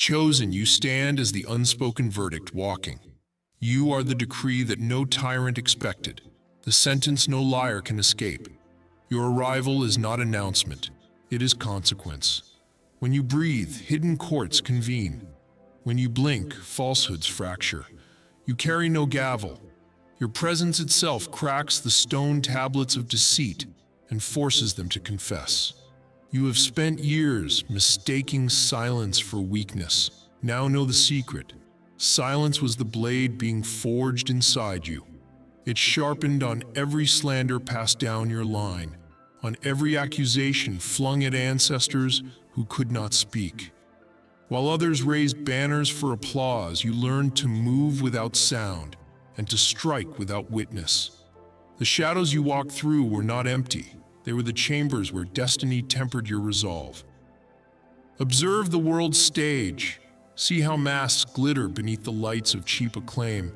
Chosen, you stand as the unspoken verdict walking. You are the decree that no tyrant expected, the sentence no liar can escape. Your arrival is not announcement, it is consequence. When you breathe, hidden courts convene. When you blink, falsehoods fracture. You carry no gavel. Your presence itself cracks the stone tablets of deceit and forces them to confess. You have spent years mistaking silence for weakness. Now know the secret. Silence was the blade being forged inside you. It sharpened on every slander passed down your line, on every accusation flung at ancestors who could not speak. While others raised banners for applause, you learned to move without sound and to strike without witness. The shadows you walked through were not empty. They were the chambers where destiny tempered your resolve. Observe the world's stage. See how masks glitter beneath the lights of cheap acclaim.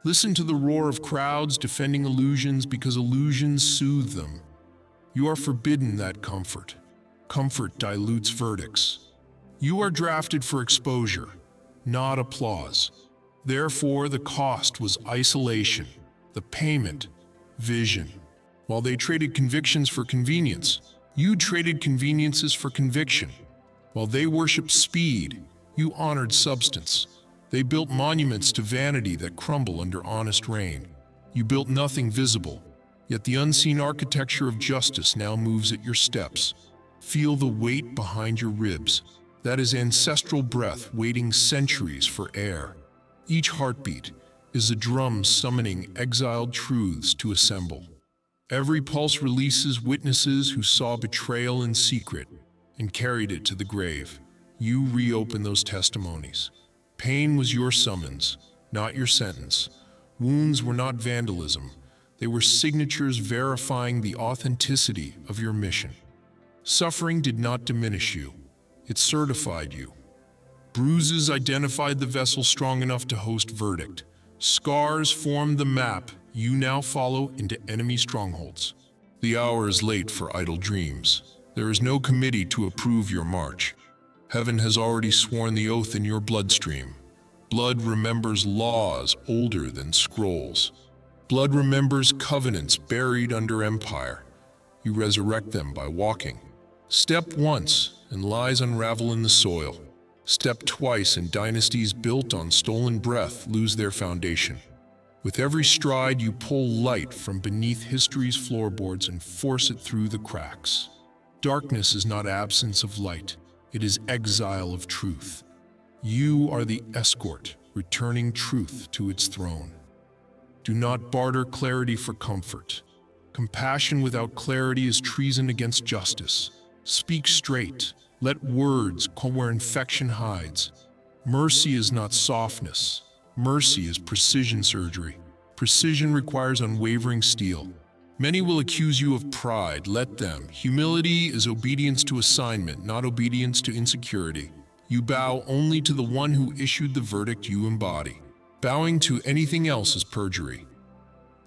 Listen to the roar of crowds defending illusions because illusions soothe them. You are forbidden that comfort. Comfort dilutes verdicts. You are drafted for exposure, not applause. Therefore, the cost was isolation, the payment, vision. While they traded convictions for convenience, you traded conveniences for conviction. While they worshiped speed, you honored substance. They built monuments to vanity that crumble under honest rain. You built nothing visible, yet the unseen architecture of justice now moves at your steps. Feel the weight behind your ribs. That is ancestral breath waiting centuries for air. Each heartbeat is a drum summoning exiled truths to assemble. Every pulse releases witnesses who saw betrayal in secret and carried it to the grave. You reopen those testimonies. Pain was your summons, not your sentence. Wounds were not vandalism. They were signatures verifying the authenticity of your mission. Suffering did not diminish you. It certified you. Bruises identified the vessel strong enough to host verdict. Scars formed the map you now follow into enemy strongholds. The hour is late for idle dreams. There is no committee to approve your march. Heaven has already sworn the oath in your bloodstream. Blood remembers laws older than scrolls. Blood remembers covenants buried under empire. You resurrect them by walking. Step once, and lies unravel in the soil. Step twice, and dynasties built on stolen breath lose their foundation. With every stride, you pull light from beneath history's floorboards and force it through the cracks. Darkness is not absence of light. It is exile of truth. You are the escort, returning truth to its throne. Do not barter clarity for comfort. Compassion without clarity is treason against justice. Speak straight. Let words come where infection hides. Mercy is not softness. Mercy is precision surgery. Precision requires unwavering steel. Many will accuse you of pride. Let them. Humility is obedience to assignment, not obedience to insecurity. You bow only to the one who issued the verdict you embody. Bowing to anything else is perjury.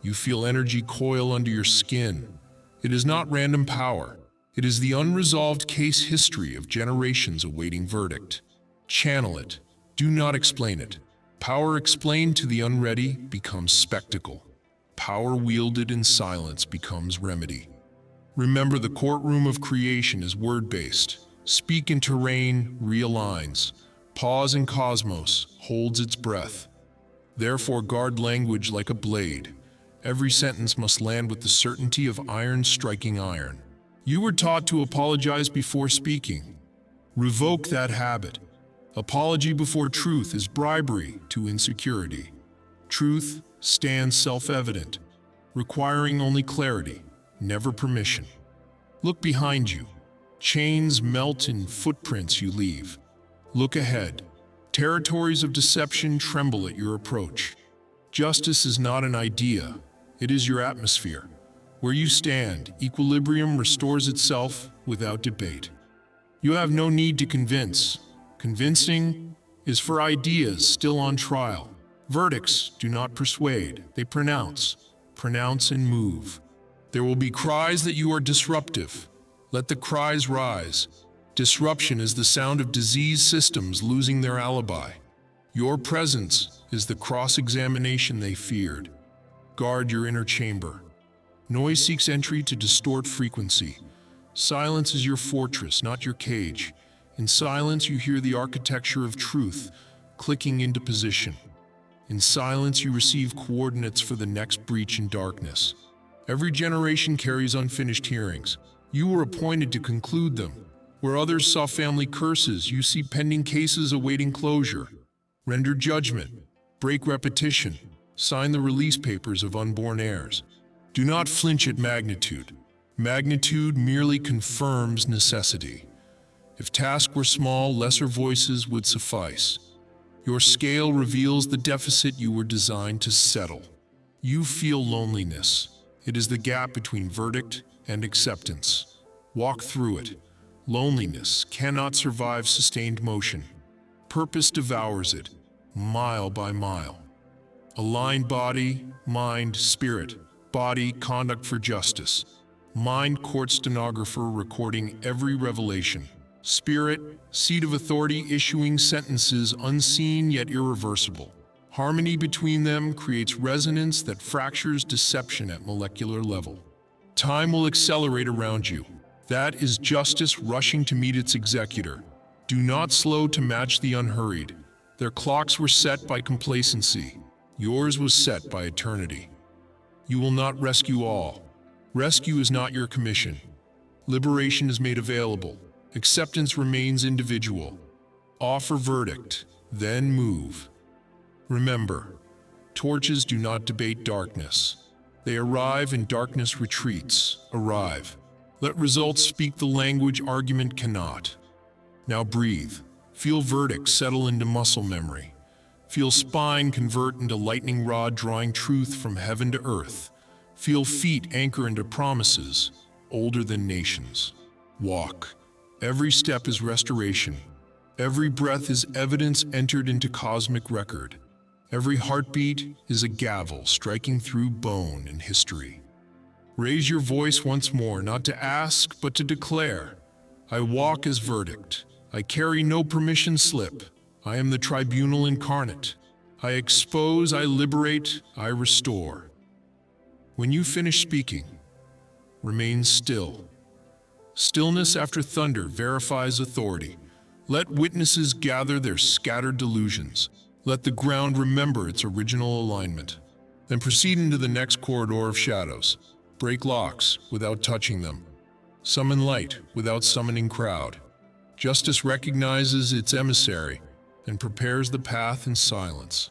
You feel energy coil under your skin. It is not random power. It is the unresolved case history of generations awaiting verdict. Channel it. Do not explain it. Power explained to the unready becomes spectacle. Power wielded in silence becomes remedy. Remember, the courtroom of creation is word-based. Speak in terrain realigns. Pause in cosmos holds its breath. Therefore, guard language like a blade. Every sentence must land with the certainty of iron striking iron. You were taught to apologize before speaking. Revoke that habit. Apology before truth is bribery to insecurity. Truth stands self-evident, requiring only clarity, never permission. Look behind you. Chains melt in footprints you leave. Look ahead. Territories of deception tremble at your approach. Justice is not an idea, it is your atmosphere. Where you stand, equilibrium restores itself without debate. You have no need to convince. Convincing is for ideas still on trial. Verdicts do not persuade, they pronounce. Pronounce and move. There will be cries that you are disruptive. Let the cries rise. Disruption is the sound of diseased systems losing their alibi. Your presence is the cross-examination they feared. Guard your inner chamber. Noise seeks entry to distort frequency. Silence is your fortress, not your cage. In silence, you hear the architecture of truth clicking into position. In silence, you receive coordinates for the next breach in darkness. Every generation carries unfinished hearings. You were appointed to conclude them. Where others saw family curses, you see pending cases awaiting closure. Render judgment, break repetition, sign the release papers of unborn heirs. Do not flinch at magnitude. Magnitude merely confirms necessity. If tasks were small, lesser voices would suffice. Your scale reveals the deficit you were designed to settle. You feel loneliness. It is the gap between verdict and acceptance. Walk through it. Loneliness cannot survive sustained motion. Purpose devours it, mile by mile. Aligned body, mind, spirit. Body, conduct for justice. Mind, court stenographer recording every revelation. Spirit, seat of authority issuing sentences unseen yet irreversible. Harmony between them creates resonance that fractures deception at molecular level. Time will accelerate around you. That is justice rushing to meet its executor. Do not slow to match the unhurried. Their clocks were set by complacency. Yours was set by eternity. You will not rescue all. Rescue is not your commission. Liberation is made available. Acceptance remains individual. Offer verdict, then move. Remember, torches do not debate darkness. They arrive and darkness retreats. Arrive. Let results speak the language argument cannot. Now breathe. Feel verdict settle into muscle memory. Feel spine convert into lightning rod drawing truth from heaven to earth. Feel feet anchor into promises, older than nations. Walk. Every step is restoration. Every breath is evidence entered into cosmic record. Every heartbeat is a gavel striking through bone and history. Raise your voice once more, not to ask, but to declare. I walk as verdict. I carry no permission slip. I am the tribunal incarnate. I expose, I liberate, I restore. When you finish speaking, remain still. Stillness after thunder verifies authority. Let witnesses gather their scattered delusions. Let the ground remember its original alignment. Then proceed into the next corridor of shadows. Break locks without touching them. Summon light without summoning crowd. Justice recognizes its emissary and prepares the path in silence.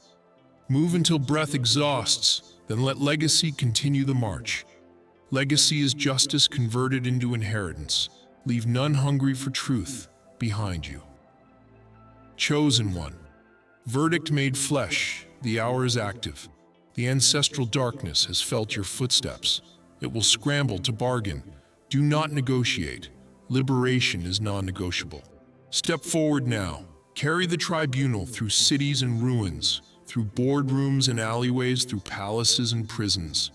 Move until breath exhausts, then let legacy continue the march. Legacy is justice converted into inheritance. Leave none hungry for truth behind you. Chosen one. Verdict made flesh, the hour is active. The ancestral darkness has felt your footsteps. It will scramble to bargain. Do not negotiate. Liberation is non-negotiable. Step forward now. Carry the tribunal through cities and ruins, through boardrooms and alleyways, through palaces and prisons.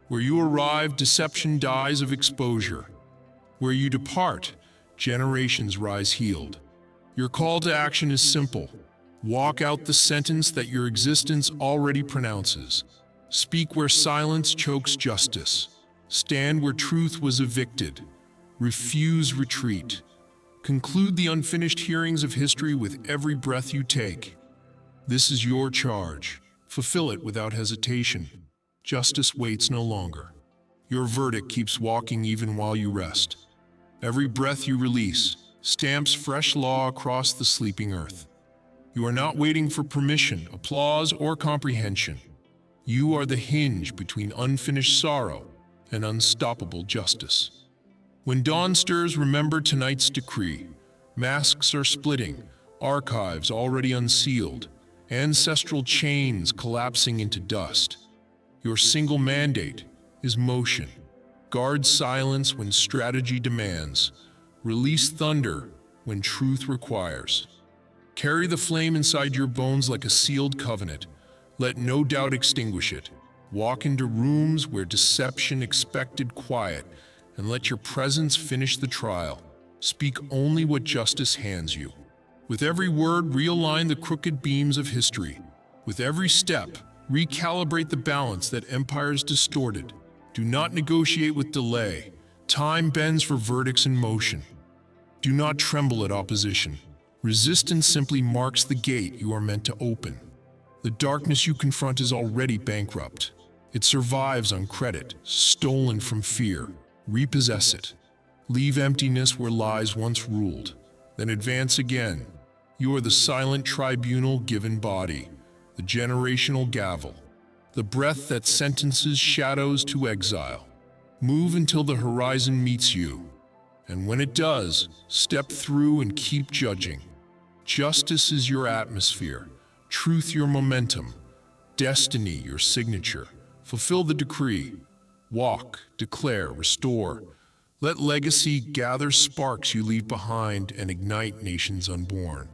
Where you arrive, deception dies of exposure. Where you depart, generations rise healed. Your call to action is simple. Walk out the sentence that your existence already pronounces. Speak where silence chokes justice. Stand where truth was evicted. Refuse retreat. Conclude the unfinished hearings of history with every breath you take. This is your charge. Fulfill it without hesitation. Justice waits no longer. Your verdict keeps walking even while you rest. Every breath you release stamps fresh law across the sleeping earth. You are not waiting for permission, applause, or comprehension. You are the hinge between unfinished sorrow and unstoppable justice. When dawn stirs, remember tonight's decree. Masks are splitting, archives already unsealed, ancestral chains collapsing into dust. Your single mandate is motion. Guard silence when strategy demands. Release thunder when truth requires. Carry the flame inside your bones like a sealed covenant. Let no doubt extinguish it. Walk into rooms where deception expected quiet, and let your presence finish the trial. Speak only what justice hands you. With every word, realign the crooked beams of history. With every step, recalibrate the balance that empires distorted. Do not negotiate with delay. Time bends for verdicts in motion. Do not tremble at opposition. Resistance simply marks the gate you are meant to open. The darkness you confront is already bankrupt. It survives on credit, stolen from fear. Repossess it. Leave emptiness where lies once ruled. Then advance again. You are the silent tribunal given body, the generational gavel, the breath that sentences shadows to exile. Move until the horizon meets you. And when it does, step through and keep judging. Justice is your atmosphere, truth your momentum, destiny your signature. Fulfill the decree. Walk, declare, restore. Let legacy gather sparks you leave behind and ignite nations unborn.